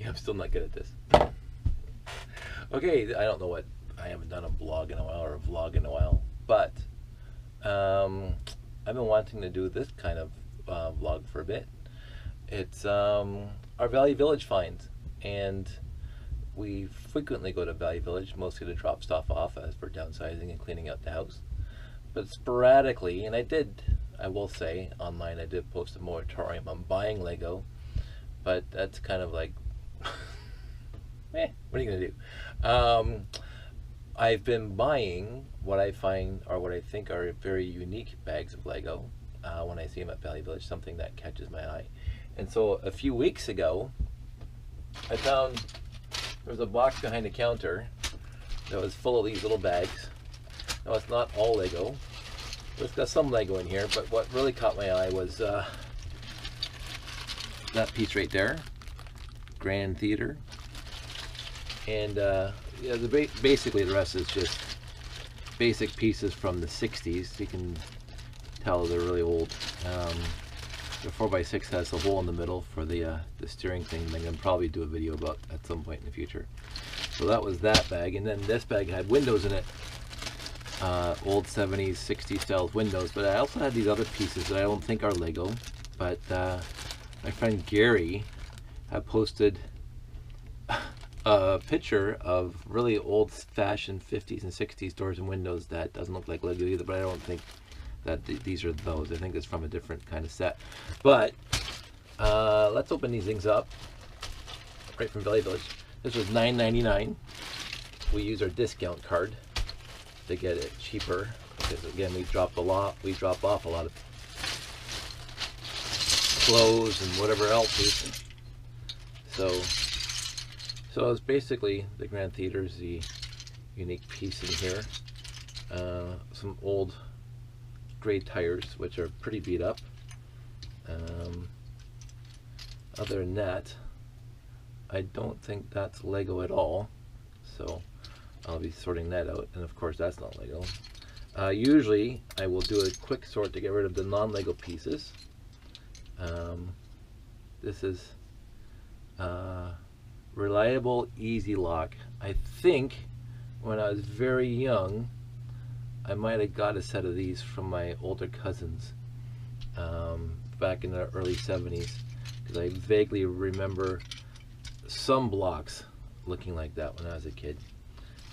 I'm still not good at this. Okay, I don't know what, I haven't done a blog in a while or a vlog in a while, but I've been wanting to do this kind of vlog for a bit. It's our Valley Village finds, and we frequently go to Valley Village, mostly to drop stuff off as for downsizing and cleaning out the house. But sporadically, and I will say, online I did post a moratorium on buying Lego, but that's kind of like, what are you gonna do? I've been buying what I find, or what I think are very unique bags of Lego when I see them at Valley Village, something that catches my eye. And so a few weeks ago, I found there was a box behind the counter that was full of these little bags. Now it's not all Lego, but it's got some Lego in here, but what really caught my eye was that piece right there, Grand Theater. And yeah, basically the rest is just basic pieces from the 60s. You can tell they're really old. The 4x6 has a hole in the middle for the steering thing. I'm going to probably do a video about at some point in the future. So that was that bag, and then this bag had windows in it, old 70s, 60s style windows. But I also had these other pieces that I don't think are Lego, but my friend Gary had posted a picture of really old-fashioned 50s and 60s doors and windows that doesn't look like Lego either, but I don't think that these are those. I think it's from a different kind of set. But let's open these things up right from Valley Village. This was $9.99. We use our discount card to get it cheaper because, again, we drop off a lot of clothes and whatever else. So it's basically the Grand Theater is the unique piece in here. Some old gray tires, which are pretty beat up. Other than that, I don't think that's Lego at all. So I'll be sorting that out. And of course, that's not Lego. Usually, I will do a quick sort to get rid of the non-Lego pieces. This is Reliable Easy Lock. I think when I was very young, I might have got a set of these from my older cousins back in the early 70s, because I vaguely remember some blocks looking like that when I was a kid.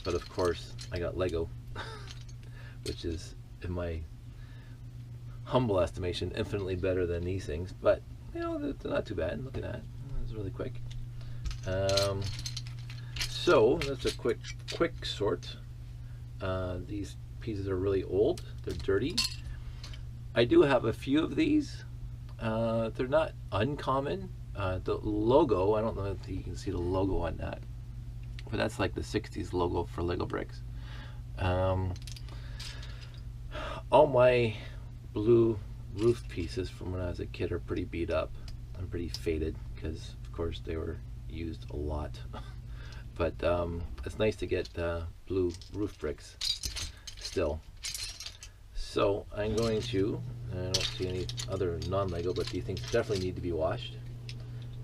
But of course, I got Lego, which is, in my humble estimation, infinitely better than these things. But, you know, they're not too bad. Look at that. That's really quick. So that's a quick sort. These pieces are really old. They're dirty. I do have a few of these. They're not uncommon. The logo, I don't know if you can see the logo on that, but that's like the 60s logo for Lego bricks. All my blue roof pieces from when I was a kid are pretty beat up and pretty faded because, of course, they were used a lot. But it's nice to get blue roof bricks still. So I'm going to, I don't see any other non-Lego, but these things definitely need to be washed.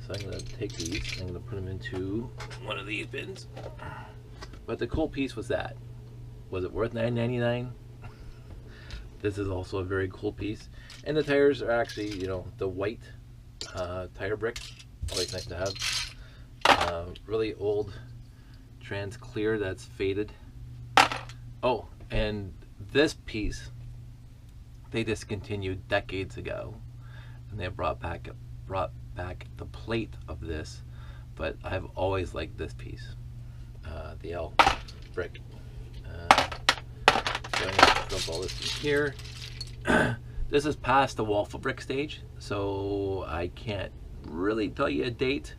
So I'm going to take these, I'm going to put them into one of these bins. But the cool piece was that. Was it worth $9.99? This is also a very cool piece. And the tires are actually, you know, the white tire bricks. Always nice to have. Really old trans clear that's faded. Oh, and this piece they discontinued decades ago, and they brought back the plate of this, but I've always liked this piece, the L brick. So I'm gonna dump all this in here. This is past the waffle brick stage, so I can't really tell you a date,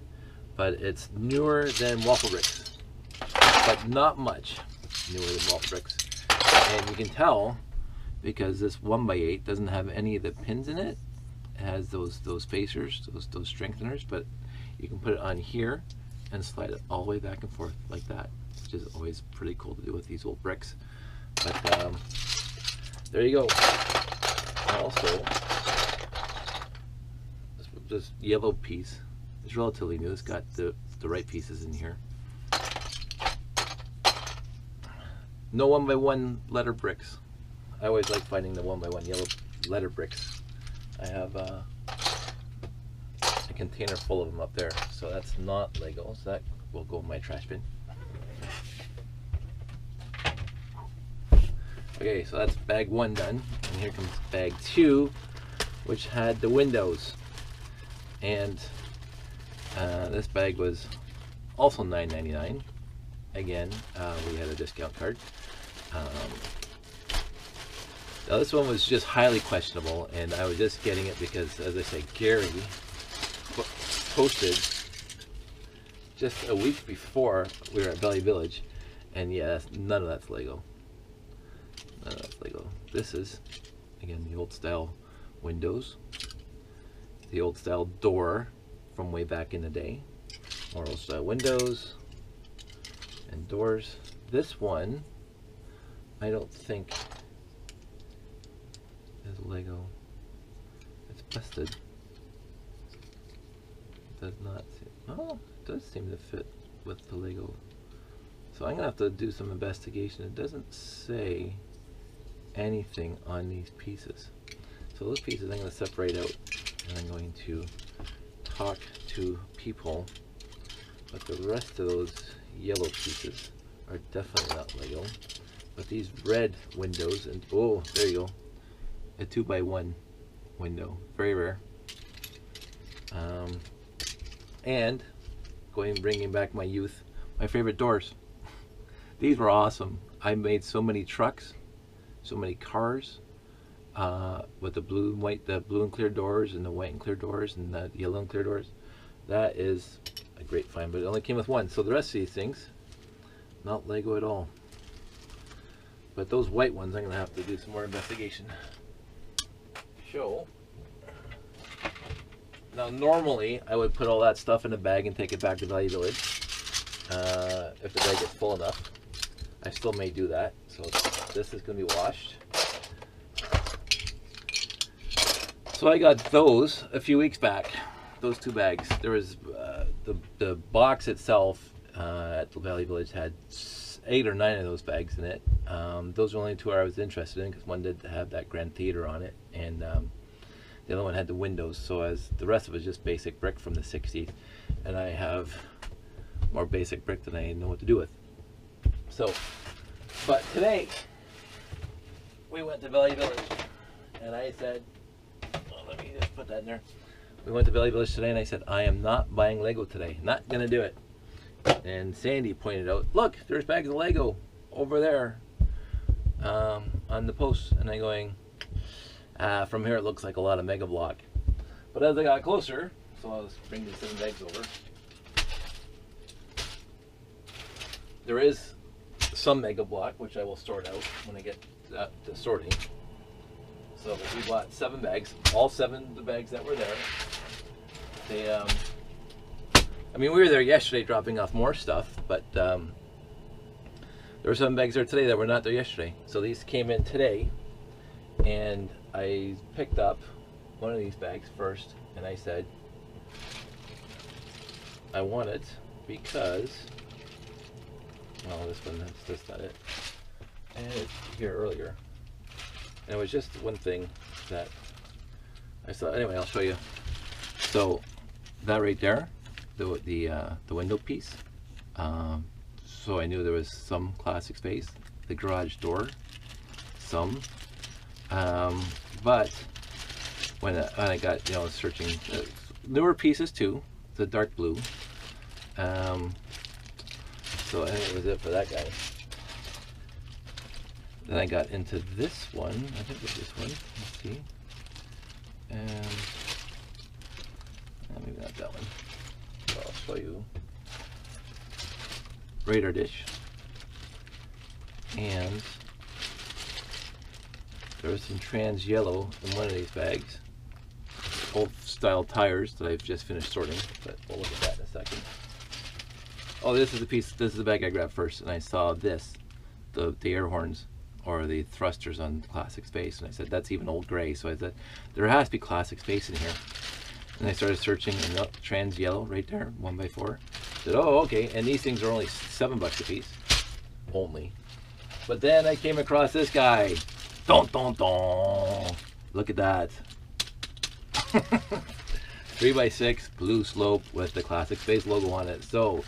but it's newer than waffle bricks, but not much newer than waffle bricks. And you can tell because this 1x8 doesn't have any of the pins in it. It has those spacers, those strengtheners, but you can put it on here and slide it all the way back and forth like that, which is always pretty cool to do with these old bricks. But there you go. Also, this yellow piece It's relatively new. It's got the right pieces in here. No 1x1 letter bricks. I always like finding the 1x1 yellow letter bricks. I have a container full of them up there. So that's not Lego. So that will go in my trash bin. Okay, so that's bag 1 done. And here comes bag 2, which had the windows. And this bag was also $9.99. Again, we had a discount card. Now this one was just highly questionable, and I was just getting it because, as I say, Gary posted just a week before we were at Valley Village, and yeah, none of that's Lego. None of that's Lego. This is, again, the old style windows, the old style door from way back in the day, more old style windows and doors. This one, I don't think is Lego. It's busted. It does not seem, oh, it does seem to fit with the Lego. So I'm gonna have to do some investigation. It doesn't say anything on these pieces. So those pieces I'm going to separate out, and I'm going to talk to people. But the rest of those yellow pieces are definitely not Lego. But these red windows, and oh, there you go, a 2x1 window, very rare. And bringing back my youth, my favorite doors. These were awesome. I made so many trucks, so many cars, with the blue and white, the blue and clear doors, and the white and clear doors, and the yellow and clear doors. That is a great find, but it only came with one. So the rest of these things, not Lego at all. But those white ones, I'm going to have to do some more investigation. Now normally I would put all that stuff in a bag and take it back to Valley Village, if the bag gets full enough. I still may do that. So this is going to be washed. So I got those a few weeks back, those 2 bags. There was the box itself at the Valley Village had 8 or 9 of those bags in it. Those were only 2 I was interested in, because one did have that Grand Theater on it, and the other one had the windows. So as the rest of it was just basic brick from the 60s, and I have more basic brick than I know what to do with. So, but today we went to Valley Village, and I said, oh, let me just put that in there. We went to Valley Village today, and I said, I am not buying Lego today. Not gonna do it. And Sandy pointed out, look, there's bags of Lego over there on the post. And I'm going, from here it looks like a lot of Mega Block. But as I got closer, so I'll just bring these 7 bags over. There is some Mega Block, which I will sort out when I get to sorting. So we bought 7 bags, all 7 of the bags that were there. They, I mean, we were there yesterday dropping off more stuff, but there were 7 bags there today that were not there yesterday. So these came in today, and I picked up one of these bags first, and I said, I want it because, well, this one, that's just not it. And it's here earlier. And it was just one thing that I saw. Anyway, I'll show you. So that right there, the window piece. So I knew there was some classic space. The garage door, some. But when I got, you know, searching, newer pieces too. The dark blue. So I think it was it for that guy. Then I got into this one. I think it was this one. Let's see. And maybe not that one. So I'll show you. Radar dish. And there was some trans yellow in one of these bags. Old style tires that I've just finished sorting, but we'll look at that in a second. Oh, this is the piece. This is the bag I grabbed first, and I saw this, the air horns, or the thrusters on classic space, and I said that's even old gray. So I said there has to be classic space in here, And I started searching, and oh, trans yellow right there, 1x4. Said, oh, okay. And these things are only $7 a piece, only. But then I came across this guy. Dun, dun, dun. Look at that. 3x6 blue slope with the Classic Space logo on it. So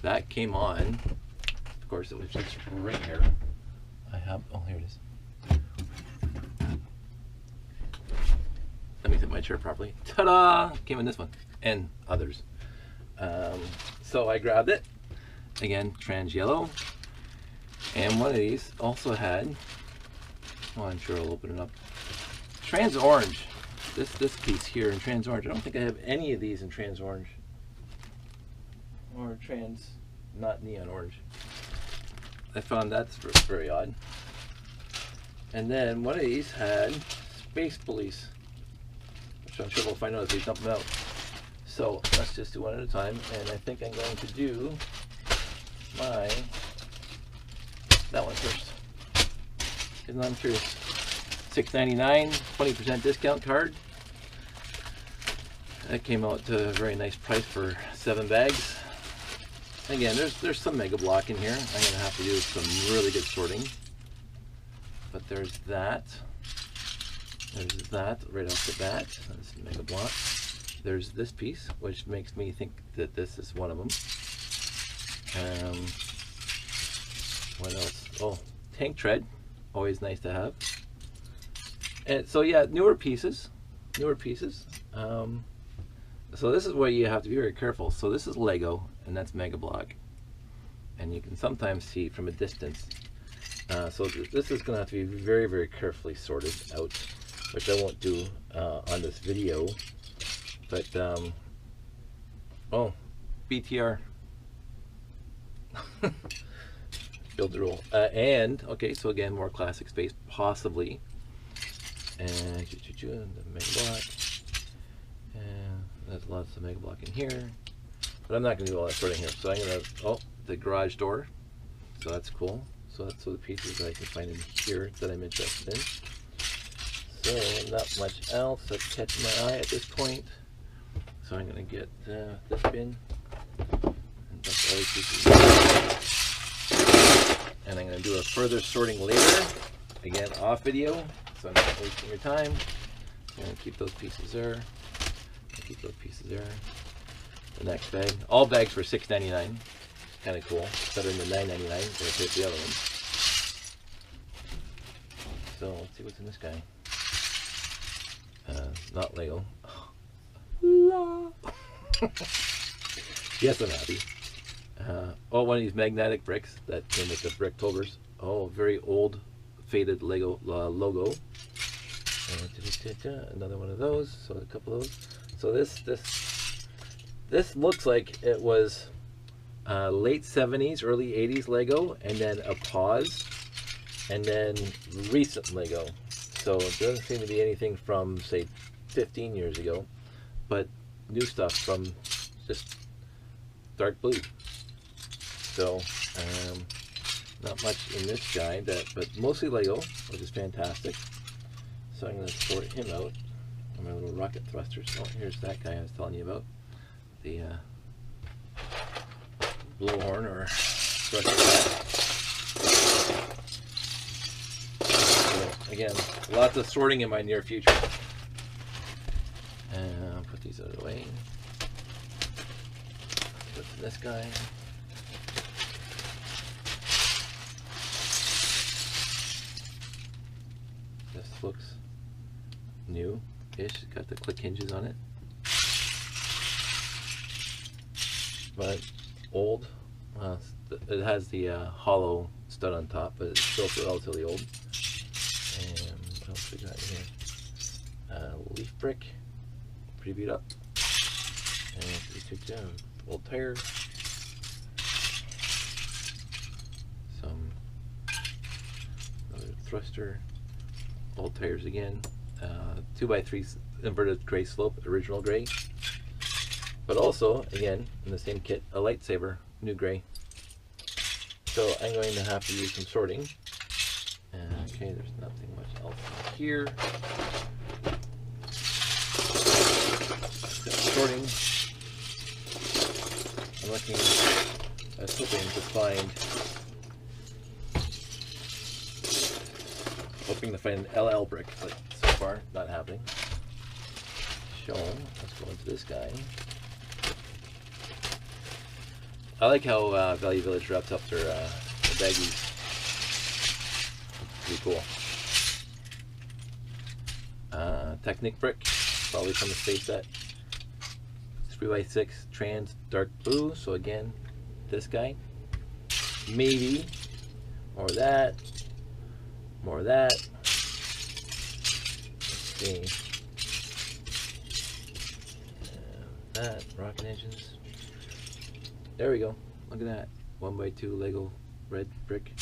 that came on. Of course, it was just right here. I have, oh, here it is. Let me set my chair properly. Ta-da! Came in this one and others. So I grabbed it. Again, trans yellow. And one of these also had, oh, I'm sure I'll open it up. Trans orange. This piece here in trans orange. I don't think I have any of these in trans orange. Or trans, not neon orange. I found that's very odd. And then one of these had Space Police, which I'm sure we'll find out as we dump them out. So let's just do one at a time. And I think I'm going to do that one first. Because I'm curious. $6.99, 20% discount card. That came out to a very nice price for 7 bags. Again, there's some Mega Block in here. I'm going to have to do some really good sorting. But there's that. There's that right off the bat. That's Mega Block. There's this piece, which makes me think that this is one of them. What else? Oh, tank tread. Always nice to have. And so yeah, newer pieces. So this is where you have to be very careful. So this is Lego, and that's Mega Block, and you can sometimes see from a distance. So this is going to have to be very, very carefully sorted out, which I won't do on this video. But oh, BTR. Build the rule. And okay, so again, more Classic Space possibly. And the Mega Block. And there's lots of Mega Block in here. But I'm not going to do all that sorting here. So I'm going to, oh, the garage door. So that's cool. So that's the pieces that I can find in here that I'm interested in. So not much else that's catching my eye at this point. So I'm going to get this bin. And dump all these pieces. And I'm going to do a further sorting later. Again, off video. So I'm not wasting your time. I'm going to keep those pieces there. Keep those pieces there. The next bag. All bags for $6.99. Kind of cool. Better than the $9.99. Gonna take the other one. So let's see what's in this guy. Not Lego. Yes, I'm happy. Oh, one of these magnetic bricks that came with the Bricktovers. Oh, very old, faded Lego logo. Another one of those. So a couple of those. So this looks like it was late 70s, early 80s Lego, and then a pause, and then recent Lego. So it doesn't seem to be anything from, say, 15 years ago, but new stuff from just dark blue. So not much in this guy, but mostly Lego, which is fantastic. So I'm going to sort him out. My little rocket thrusters. Oh, here's that guy I was telling you about. The blowhorn or thruster. So again, lots of sorting in my near future. And I'll put these out of the way. Put this guy. This looks new-ish. Got the click hinges on it. But old. It has the hollow stud on top, but it's still relatively old. And what else we got here? Leaf brick, pretty beat up. And old tire. Some another thruster. Old tires again. 2x3 inverted gray slope, original gray. But also, again, in the same kit, a lightsaber, new gray. So I'm going to have to do some sorting. Okay, there's nothing much else here. sorting. I'm looking, I was hoping to find an LL brick, but so far not happening. Show them. Let's go into this guy. I like how Value Village wraps up their baggies. Pretty cool. Technic brick, probably from the space set. 3x6 trans dark blue. So again, this guy. Maybe more of that. More of that. Let's see. That rocket engines. There we go. Look at that. 1x2 Lego red brick.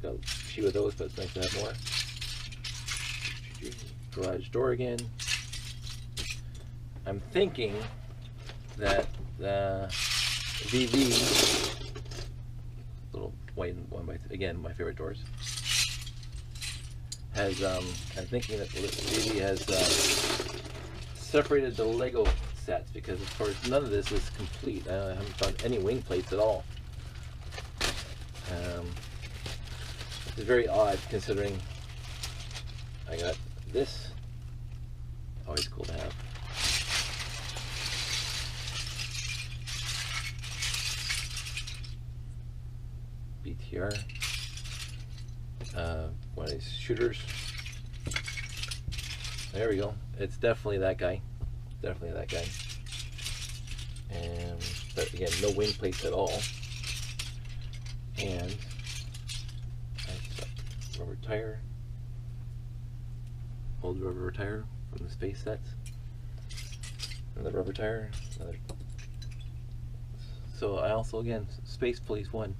Got a few of those, but it's nice to have more. Garage door again. I'm thinking that the VV, little white 1x2, again, my favorite doors, has, I'm thinking that the VV has separated the Lego sets, because of course none of this is complete. I haven't found any wing plates at all. It's very odd considering I got this. Always cool to have. BTR. One of these shooters. There we go. It's definitely that guy. Definitely that guy. And but again, no wing plates at all. And rubber tire. Old rubber tire from the space sets. Another rubber tire. Another. So I also, again, Space Police 1.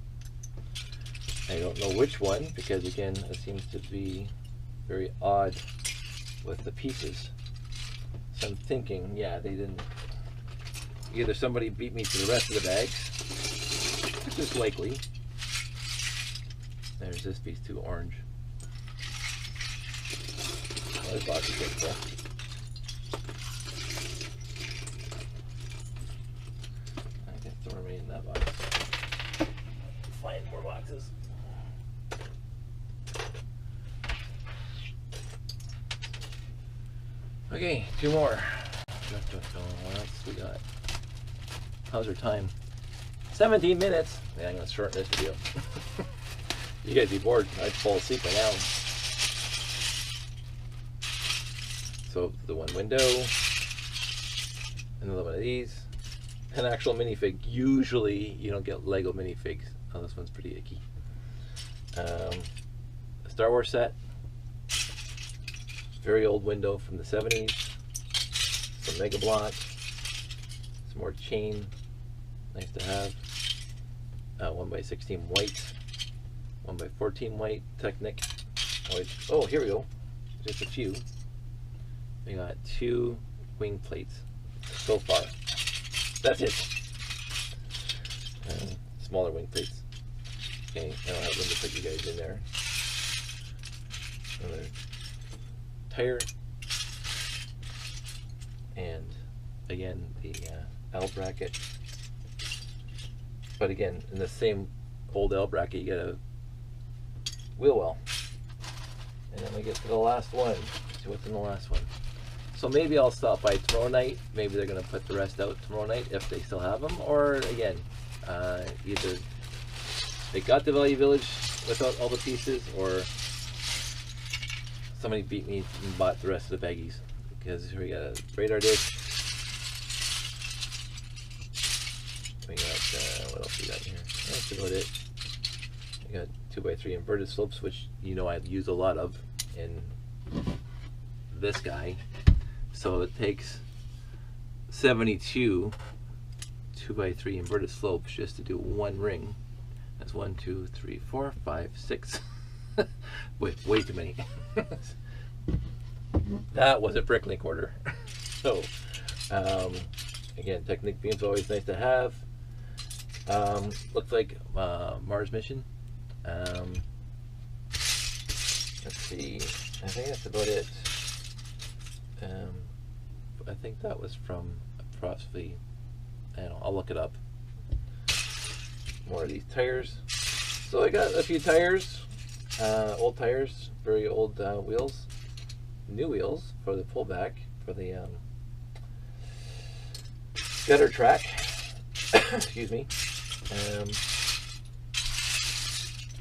I don't know which one, because again, it seems to be very odd with the pieces. So I'm thinking, yeah, they didn't. Either somebody beat me to the rest of the bags, which is likely. There's this piece too, orange. Oh, this box is getting full. I can throw me in that box. Find more boxes. Okay, two more. What else we got? How's our time? 17 minutes. Yeah, I'm gonna shorten this video. You guys be bored. I'd fall asleep by now. So the one window, another one of these, an actual minifig. Usually you don't get Lego minifigs. Oh, this one's pretty icky. A Star Wars set. Very old window from the 70s. Some Mega Block. Some more chain. Nice to have. 1x16 white. 1x14 white Technic. Oh, here we go. Just a few. We got 2 wing plates so far. That's it. Smaller wing plates. Okay, I don't have room to put you guys in there. Another tire. And again, the L bracket. But again, in the same old L bracket, you get a wheel well. And then we get to the last one. See what's in the last one. So maybe I'll stop by tomorrow night. Maybe they're going to put the rest out tomorrow night if they still have them. Or again, either they got the Value Village without all the pieces, or somebody beat me and bought the rest of the baggies. Because here we got a radar disc. We got, what else we got here? That's about it. We got 2x3 inverted slopes, which you know I've used a lot of in this guy. So it takes 72 2x3 inverted slopes just to do one ring. That's 1, 2, 3, 4, 5, 6. Wait, way too many. That was a Bricklink order. So, again, Technic beams always nice to have. Looks like Mars mission. Let's see. I think that's about it. I think that was from approximately, I don't know, I'll look it up. More of these tires. So I got a few tires, old tires, very old wheels, new wheels for the pullback, for the gutter track. Excuse me.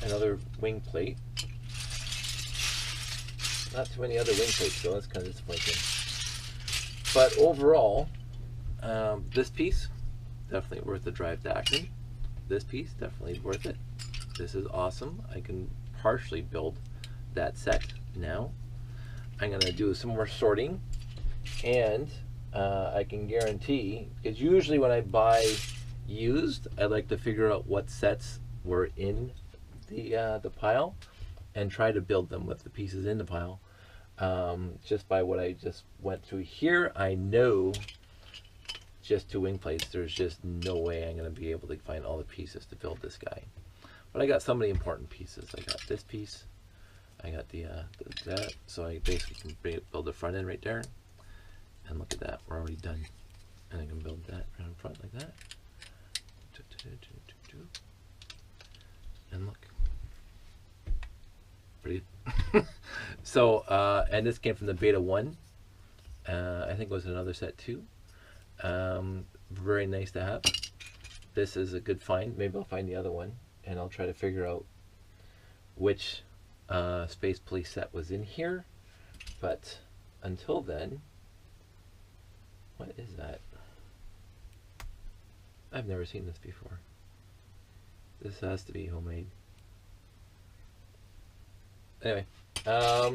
Another wing plate. Not too many other wing plates though, that's kind of disappointing. But overall, this piece, definitely worth the drive to Acton. This piece, definitely worth it. This is awesome. I can partially build that set now. I'm going to do some more sorting, and I can guarantee, because usually when I buy used, I like to figure out what sets were in the pile and try to build them with the pieces in the pile. Just by what I just went through here, I know just 2 wing plates, there's just no way I'm going to be able to find all the pieces to build this guy. But I got some of the important pieces. I got this piece, I got that, so I basically can build the front end right there. And look at that, we're already done. And I can build that right in front like that. And look. Pretty. So, and this came from the Beta 1. I think it was another set too. Very nice to have. This is a good find. Maybe I'll find the other one, and I'll try to figure out which Space Police set was in here. But until then, what is that? I've never seen this before. This has to be homemade. Anyway, so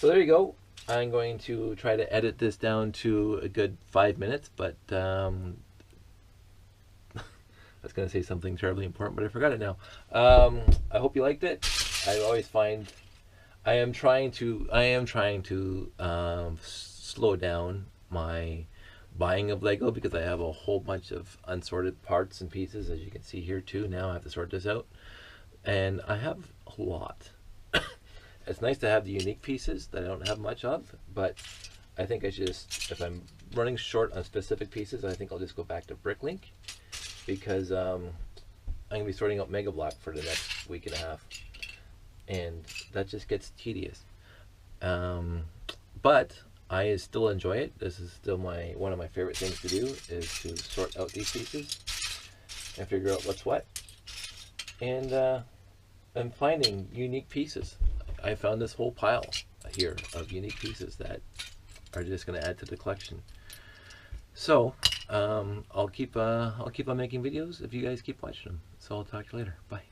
there you go. I'm going to try to edit this down to a good 5 minutes, but I was going to say something terribly important, but I forgot it now. I hope you liked it. I always find I am trying to slow down my buying of Lego, because I have a whole bunch of unsorted parts and pieces, as you can see here too. Now I have to sort this out, and I have a lot. It's nice to have the unique pieces that I don't have much of, but I think I just, if I'm running short on specific pieces, I think I'll just go back to Bricklink, because I'm going to be sorting out Mega Block for the next week and a half, and that just gets tedious. But I still enjoy it. This is still one of my favorite things to do, is to sort out these pieces and figure out what's what. And I'm finding unique pieces. I found this whole pile here of unique pieces that are just going to add to the collection. So I'll keep on making videos if you guys keep watching them. So I'll talk to you later. Bye.